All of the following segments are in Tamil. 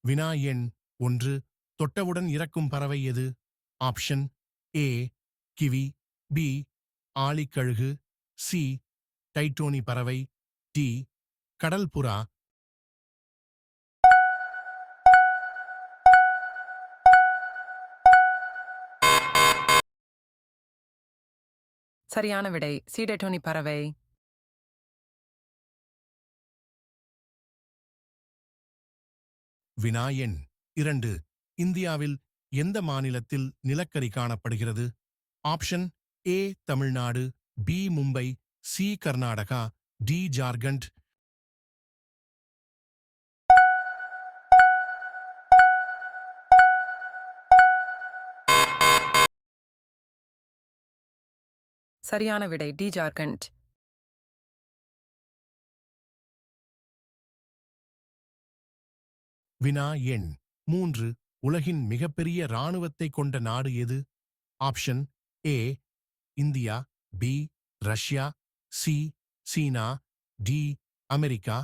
வினா எண் 1. தொட்டவுடன் இறக்கும் பறவை எது? ஆப்ஷன் ஏ கிவி, பி ஆழிக்கழுகு, சி டைட்டோனி பறவை, டி கடல் புறா. சரியான விடை சி டெட்டோனி பறவை. வினா எண் 2. இந்தியாவில் எந்த மாநிலத்தில் நிலக்கரி காணப்படுகிறது? Option A Tamil Nadu, B Mumbai, C Karnataka, D Jharkhand. சரியான விடை டி ஜார்க்கண்ட். வினா எண் 3. உலகின் மிகப்பெரிய இராணுவத்தை கொண்ட நாடு எது? Option A India, B Russia, C China, D America.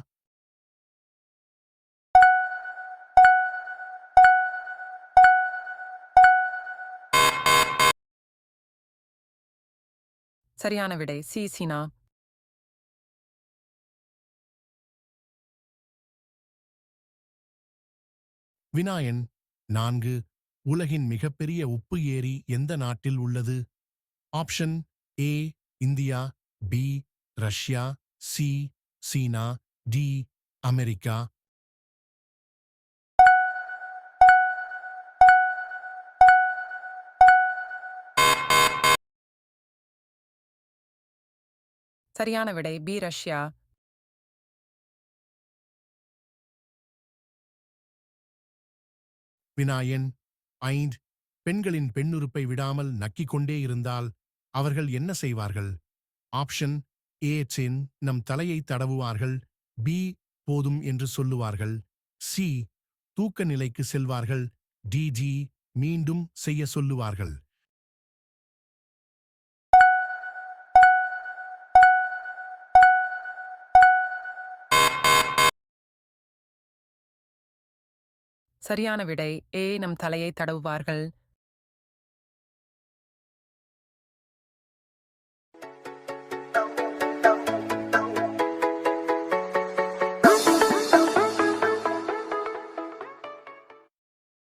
சரியான விடை சி சீனா. வினா எண் 4. உலகின் மிகப்பெரிய உப்பு ஏரி எந்த நாட்டில் உள்ளது? Option A India, B Russia, C China, D America. சரியான விடை பி ரஷ்யா. வினா எண் 5. பெண்களின் பெண்ணுறுப்பை விடாமல் நக்கிக் கொண்டே இருந்தால் அவர்கள் என்ன செய்வார்கள்? ஆப்ஷன் ஏ நம் தலையை தடவுவார்கள், பி போதும் என்று சொல்லுவார்கள், சி தூக்க நிலைக்கு செல்வார்கள், டி மீண்டும் செய்ய சொல்லுவார்கள். சரியான விடை ஏ நம் தலையை தடவுவார்கள்.